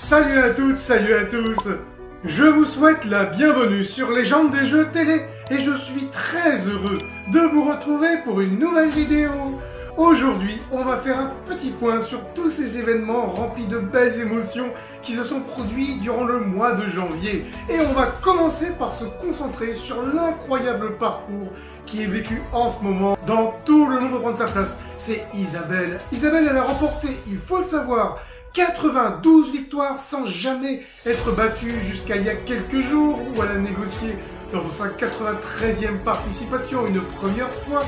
Salut à toutes, salut à tous. Je vous souhaite la bienvenue sur Légende des jeux télé et je suis très heureux de vous retrouver pour une nouvelle vidéo. Aujourd'hui, on va faire un petit point sur tous ces événements remplis de belles émotions qui se sont produits durant le mois de janvier. Et on va commencer par se concentrer sur l'incroyable parcours qui est vécu en ce moment dans tout le monde pour prendre sa place. C'est Isabelle. Isabelle, elle a remporté, il faut le savoir, 92 victoires sans jamais être battue jusqu'à il y a quelques jours où elle a négocié lors de sa 93e participation une première fois.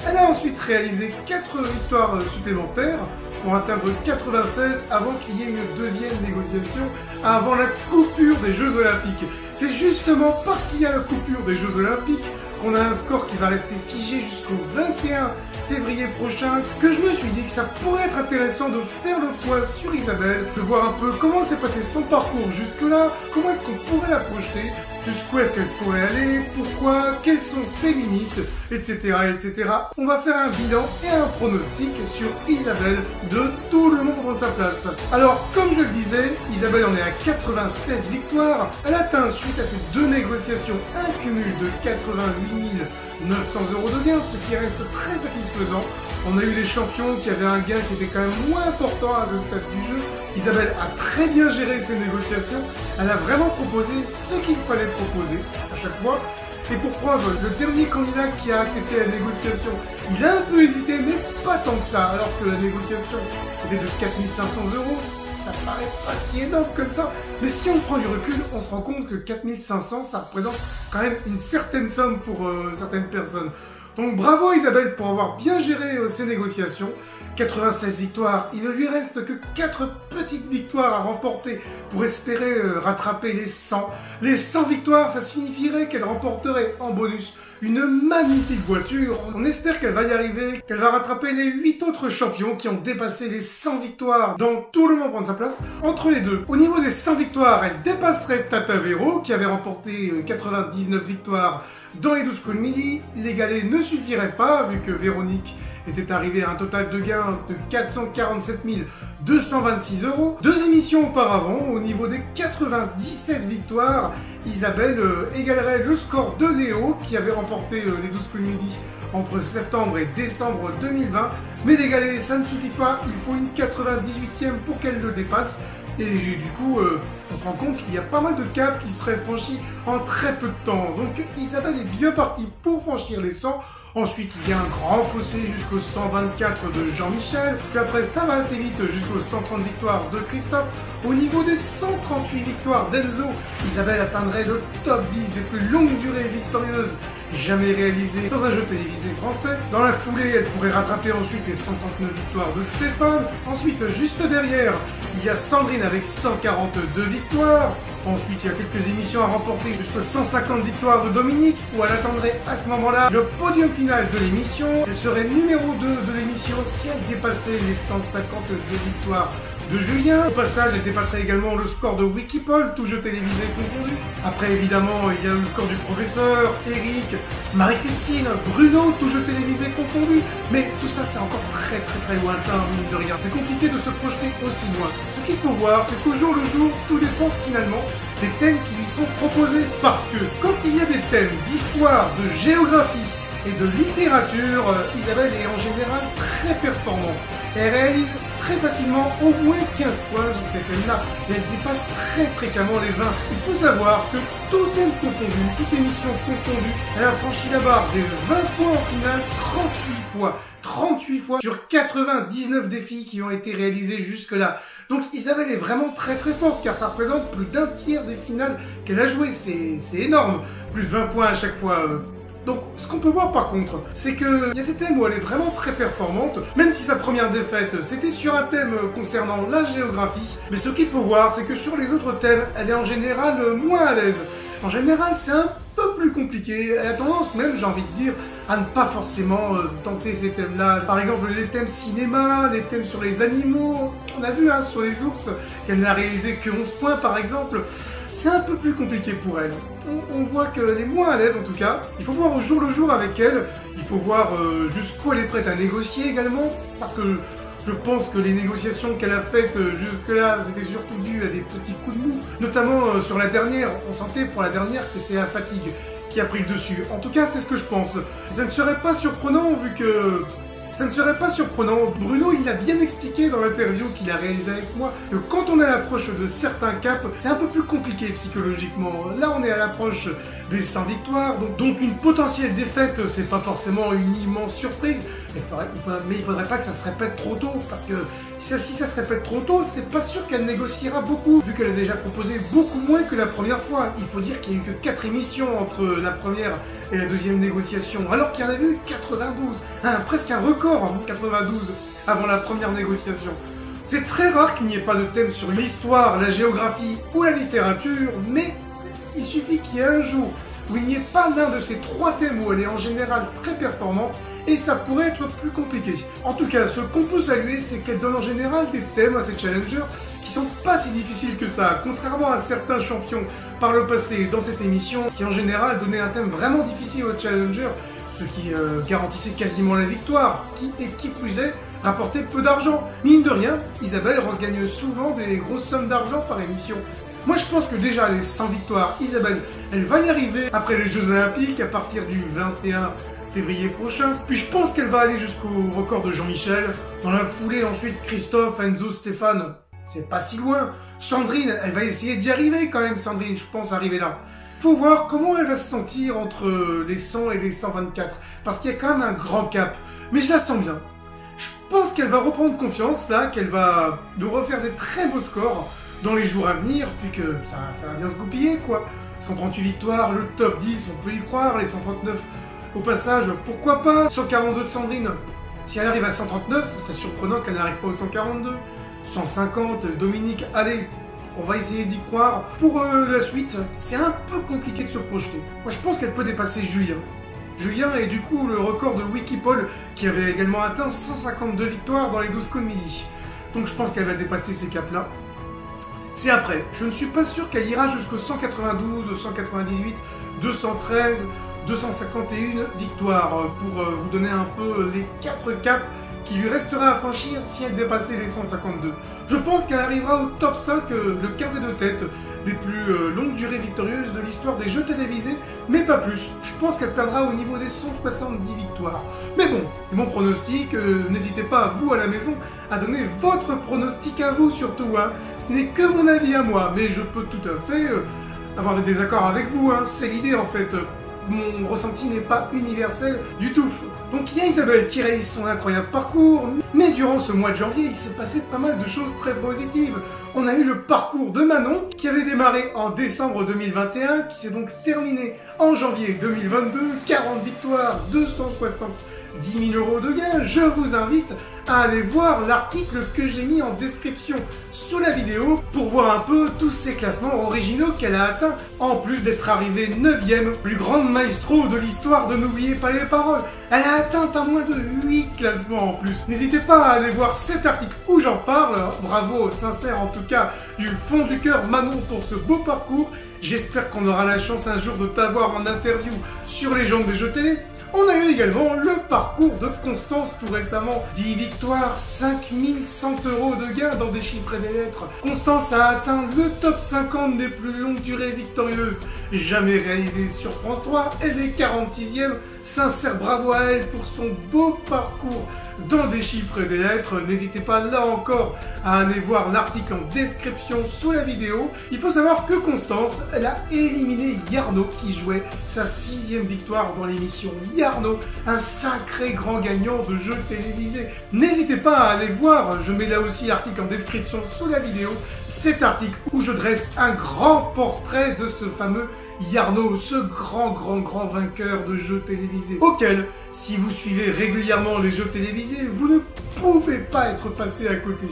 Elle a ensuite réalisé 4 victoires supplémentaires pour atteindre 96 avant qu'il y ait une deuxième négociation avant la coupure des Jeux Olympiques. C'est justement parce qu'il y a la coupure des Jeux Olympiques qu'on a un score qui va rester figé jusqu'au 21 février prochain, que je me suis dit que ça pourrait être intéressant de faire le point sur Isabelle, de voir un peu comment s'est passé son parcours jusque-là, comment est-ce qu'on pourrait la projeter, jusqu'où est-ce qu'elle pourrait aller, pourquoi, quelles sont ses limites, etc., etc. On va faire un bilan et un pronostic sur Isabelle de tout le monde pour prendre sa place. Alors, comme je le disais, Isabelle en est à 96 victoires. Elle atteint suite à ces 2 négociations un cumul de 88 900 € de gains, ce qui reste très satisfaisant. On a eu les champions qui avaient un gain qui était quand même moins important à ce stade du jeu. Isabelle a très bien géré ses négociations. Elle a vraiment proposé ce qu'il fallait proposer à chaque fois. Et pour preuve, le dernier candidat qui a accepté la négociation, il a un peu hésité, mais pas tant que ça, alors que la négociation était de 4500 €. Ça paraît pas si énorme comme ça, mais si on prend du recul, on se rend compte que 4500, ça représente quand même une certaine somme pour certaines personnes. Donc bravo Isabelle pour avoir bien géré ces négociations. 96 victoires, il ne lui reste que 4 petites victoires à remporter pour espérer rattraper les 100. Les 100 victoires, ça signifierait qu'elle remporterait en bonus une magnifique voiture. On espère qu'elle va y arriver, qu'elle va rattraper les 8 autres champions qui ont dépassé les 100 victoires dans tout le monde prendre sa place entre les deux. Au niveau des 100 victoires, elle dépasserait Tata Véro qui avait remporté 99 victoires dans les 12 coups de midi. Les galets ne suffiraient pas vu que Véronique était arrivée à un total de gains de 447 226 €. 2 émissions auparavant, au niveau des 97 victoires, Isabelle égalerait le score de Léo qui avait remporté les 12 coups de midi entre septembre et décembre 2020. Mais les galets, ça ne suffit pas, il faut une 98e pour qu'elle le dépasse. Et du coup, on se rend compte qu'il y a pas mal de caps qui seraient franchis en très peu de temps. Donc Isabelle est bien partie pour franchir les 100. Ensuite, il y a un grand fossé jusqu'au 124 de Jean-Michel. Puis après, ça va assez vite jusqu'aux 130 victoires de Christophe. Au niveau des 138 victoires d'Enzo, Isabelle atteindrait le top 10 des plus longues durées victorieuses jamais réalisées dans un jeu télévisé français. Dans la foulée, elle pourrait rattraper ensuite les 139 victoires de Stéphane. Ensuite, juste derrière, il y a Sandrine avec 142 victoires. Ensuite, il y a quelques émissions à remporter jusqu'aux 150 victoires de Dominique, où elle attendrait à ce moment-là le podium final de l'émission. Elle serait numéro 2 de l'émission si elle dépassait les 152 victoires de Julien. Au passage, elle dépasserait également le score de Wikipol, tout jeu télévisé confondu. Après, évidemment, il y a le score du professeur, Eric, Marie-Christine, Bruno, tout jeu télévisé confondu. Mais tout ça, c'est encore très lointain, mine de rien. C'est compliqué de se projeter aussi loin. Ce qu'il faut voir, c'est qu'au jour le jour, tout dépend finalement des thèmes qui lui sont proposés. Parce que quand il y a des thèmes d'histoire, de géographie et de littérature, Isabelle est en général très performante. Elle réalise très facilement au moins 15 points sur ces thèmes-là et elle dépasse très fréquemment les 20. Il faut savoir que tout thème confondu, toute émission confondue, elle a franchi la barre des 20 points en finale 38 fois. 38 fois sur 99 défis qui ont été réalisés jusque-là. Donc Isabelle est vraiment très forte car ça représente plus d'un tiers des finales qu'elle a jouées. C'est énorme. Plus de 20 points à chaque fois. Donc, ce qu'on peut voir par contre, c'est qu'il y a ces thèmes où elle est vraiment très performante, même si sa première défaite, c'était sur un thème concernant la géographie. Mais ce qu'il faut voir, c'est que sur les autres thèmes, elle est en général moins à l'aise. En général, c'est un peu plus compliqué. Elle a tendance même, j'ai envie de dire, à ne pas forcément tenter ces thèmes-là. Par exemple, les thèmes cinéma, les thèmes sur les animaux. On a vu sur les ours qu'elle n'a réalisé que 11 points par exemple. C'est un peu plus compliqué pour elle. On voit qu'elle est moins à l'aise en tout cas. Il faut voir au jour le jour avec elle. Il faut voir jusqu'où elle est prête à négocier également. Parce que Je pense que les négociations qu'elle a faites jusque-là, c'était surtout dû à des petits coups de mou. Notamment sur la dernière, on sentait pour la dernière que c'est la fatigue qui a pris le dessus. En tout cas, c'est ce que je pense. Ça ne serait pas surprenant vu que... Ça ne serait pas surprenant, Bruno il l'a bien expliqué dans l'interview qu'il a réalisé avec moi, que quand on est à l'approche de certains caps, c'est un peu plus compliqué psychologiquement. Là on est à l'approche des 100 victoires, donc une potentielle défaite c'est pas forcément une immense surprise, mais il faudrait pas que ça se répète trop tôt, parce que si ça se répète trop tôt, c'est pas sûr qu'elle négociera beaucoup, vu qu'elle a déjà proposé beaucoup moins que la première fois. Il faut dire qu'il n'y a eu que 4 émissions entre la première et la deuxième négociation, alors qu'il y en avait eu 92, presque un record en 92 avant la première négociation. C'est très rare qu'il n'y ait pas de thème sur l'histoire, la géographie ou la littérature, mais il suffit qu'il y ait un jour où il n'y ait pas l'un de ces 3 thèmes où elle est en général très performante, et ça pourrait être plus compliqué. En tout cas, ce qu'on peut saluer, c'est qu'elle donne en général des thèmes à ses challengers qui sont pas si difficiles que ça, contrairement à certains champions par le passé dans cette émission, qui en général donnaient un thème vraiment difficile aux challengers, ce qui garantissait quasiment la victoire, et qui plus est, rapportait peu d'argent. Mine de rien, Isabelle regagne souvent des grosses sommes d'argent par émission. Moi je pense que déjà les 100 victoires, Isabelle, elle va y arriver après les Jeux Olympiques à partir du 21 février prochain. Puis je pense qu'elle va aller jusqu'au record de Jean-Michel. Dans la foulée ensuite Christophe, Enzo, Stéphane. C'est pas si loin. Sandrine, elle va essayer d'y arriver quand même, Sandrine, je pense arriver là. Faut voir comment elle va se sentir entre les 100 et les 124. Parce qu'il y a quand même un grand cap. Mais je la sens bien. Je pense qu'elle va reprendre confiance là, qu'elle va nous refaire des très beaux scores dans les jours à venir, puis que ça va bien se goupiller quoi. 138 victoires, le top 10, on peut y croire, les 139 au passage, pourquoi pas 142 de Sandrine. Si elle arrive à 139, ça serait surprenant qu'elle n'arrive pas au 142. 150, Dominique, allez, on va essayer d'y croire. Pour la suite, c'est un peu compliqué de se projeter. Moi, je pense qu'elle peut dépasser Julien. Julien est du coup le record de Wikipol, qui avait également atteint 152 victoires dans les 12 coups de midi. Donc je pense qu'elle va dépasser ces caps-là. C'est après. Je ne suis pas sûr qu'elle ira jusqu'au 192, 198, 213... 251 victoires pour vous donner un peu les 4 caps qui lui restera à franchir si elle dépassait les 152. Je pense qu'elle arrivera au top 5, le quartet de tête des plus longues durées victorieuses de l'histoire des jeux télévisés, mais pas plus. Je pense qu'elle perdra au niveau des 170 victoires. Mais bon, c'est mon pronostic, n'hésitez pas, vous à la maison, à donner votre pronostic à vous surtout. Ce n'est que mon avis à moi, mais je peux tout à fait avoir des désaccords avec vous, c'est l'idée en fait. Mon ressenti n'est pas universel du tout. Donc il y a Isabelle qui réalise son incroyable parcours, mais durant ce mois de janvier, il s'est passé pas mal de choses très positives. On a eu le parcours de Manon, qui avait démarré en décembre 2021, qui s'est donc terminé en janvier 2022, 40 victoires, 270 000 € de gains. Je vous invite à aller voir l'article que j'ai mis en description sous la vidéo pour voir un peu tous ces classements originaux qu'elle a atteints, en plus d'être arrivée 9e, plus grande maestro de l'histoire de N'oubliez pas les paroles. Elle a atteint pas moins de 8 classements en plus. N'hésitez pas à aller voir cet article où j'en parle. Bravo, sincère en tout cas, du fond du cœur Manon pour ce beau parcours. J'espère qu'on aura la chance un jour de t'avoir en interview sur les gens des jeux télé. On a eu également le parcours de Constance tout récemment. 10 victoires, 5100 € de gains dans des chiffres et des lettres. Constance a atteint le top 50 des plus longues durées victorieuses jamais réalisées sur France 3. Elle est 46e. Sincère bravo à elle pour son beau parcours dans des chiffres et des lettres. N'hésitez pas là encore à aller voir l'article en description sous la vidéo. Il faut savoir que Constance, elle a éliminé Yarno qui jouait sa 6e victoire dans l'émission. Yarno, un sacré grand gagnant de jeux télévisés. N'hésitez pas à aller voir, je mets là aussi l'article en description sous la vidéo, cet article où je dresse un grand portrait de ce fameux Yarno, ce grand vainqueur de jeux télévisés, auquel, si vous suivez régulièrement les jeux télévisés, vous ne pouvez pas être passé à côté.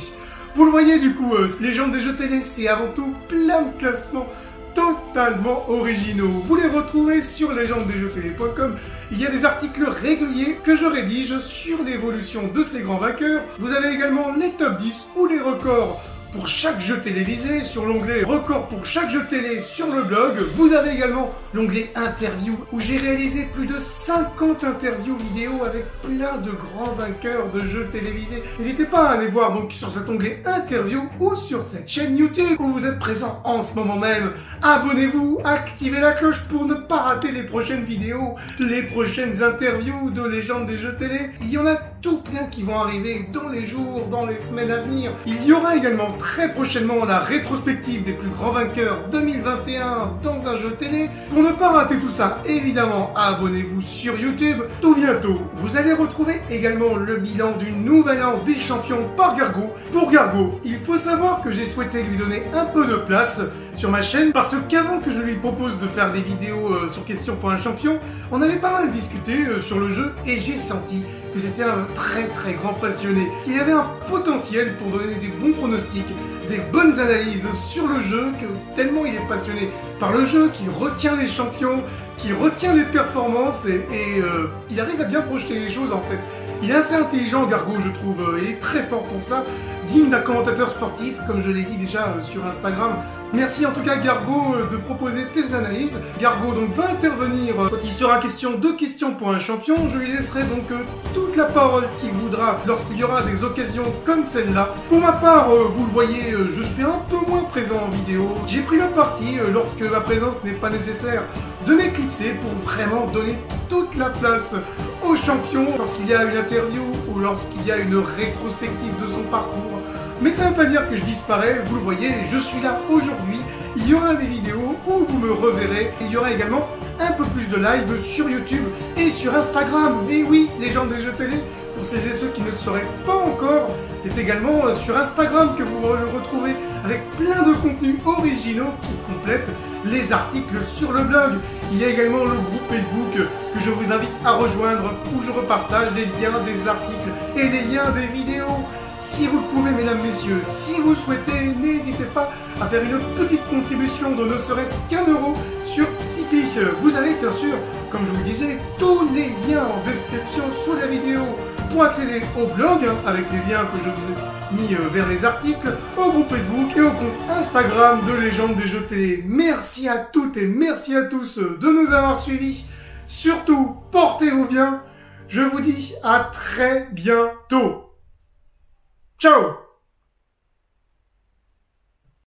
Vous le voyez du coup, les gens des jeux télé, c'est avant tout plein de classements totalement originaux. Vous les retrouvez sur legendesjeuxtélé.com. Il y a des articles réguliers que je rédige sur l'évolution de ces grands vainqueurs. Vous avez également les top 10 ou les records pour chaque jeu télévisé sur l'onglet record pour chaque jeu télé sur le blog. Vous avez également l'onglet interview où j'ai réalisé plus de 50 interviews vidéo avec plein de grands vainqueurs de jeux télévisés. N'hésitez pas à aller voir donc sur cet onglet interview ou sur cette chaîne YouTube où vous êtes présent en ce moment même. Abonnez-vous, activez la cloche pour ne pas rater les prochaines vidéos, les prochaines interviews de légendes des jeux télé. Il y en a tout plein qui vont arriver dans les jours, dans les semaines à venir. Il y aura également très prochainement la rétrospective des plus grands vainqueurs 2021 dans un jeu télé. Pour ne pas rater tout ça, évidemment, abonnez-vous sur YouTube. Tout bientôt, vous allez retrouver également le bilan du nouvel an des champions par Gargo. Pour Gargo, il faut savoir que j'ai souhaité lui donner un peu de place sur ma chaîne parce qu'avant que je lui propose de faire des vidéos sur Question pour un champion, on avait pas mal discuté sur le jeu et j'ai senti que c'était un très grand passionné, qu'il avait un potentiel pour donner des bons pronostics, des bonnes analyses sur le jeu, que tellement il est passionné par le jeu, qu'il retient les champions, qu'il retient les performances et il arrive à bien projeter les choses en fait. Il est assez intelligent, Gargo, je trouve, il est très fort pour ça, digne d'un commentateur sportif, comme je l'ai dit déjà sur Instagram. Merci en tout cas Gargo de proposer tes analyses. Gargo donc va intervenir quand il sera question de questions pour un champion. Je lui laisserai donc toute la parole qu'il voudra lorsqu'il y aura des occasions comme celle-là. Pour ma part, vous le voyez, je suis un peu moins présent en vidéo. J'ai pris le parti, lorsque ma présence n'est pas nécessaire, de m'éclipser pour vraiment donner toute la place au champion lorsqu'il y a une interview ou lorsqu'il y a une rétrospective de son parcours. Mais ça ne veut pas dire que je disparais, vous le voyez, je suis là aujourd'hui. Il y aura des vidéos où vous me reverrez. Il y aura également un peu plus de live sur YouTube et sur Instagram. Et oui, les gens des jeux télé, pour celles et ceux qui ne le sauraient pas encore, c'est également sur Instagram que vous le retrouvez avec plein de contenus originaux qui complètent les articles sur le blog. Il y a également le groupe Facebook que je vous invite à rejoindre où je repartage les liens des articles et les liens des vidéos. Si vous le pouvez, mesdames, messieurs, si vous souhaitez, n'hésitez pas à faire une petite contribution de ne serait-ce qu'1 € sur Tipeee. Vous avez bien sûr, comme je vous disais, tous les liens en description sous la vidéo pour accéder au blog, avec les liens que je vous ai mis vers les articles, au groupe Facebook et au compte Instagram de Légendes des jeux télé. Merci à toutes et merci à tous de nous avoir suivis. Surtout, portez-vous bien. Je vous dis à très bientôt. Ciao!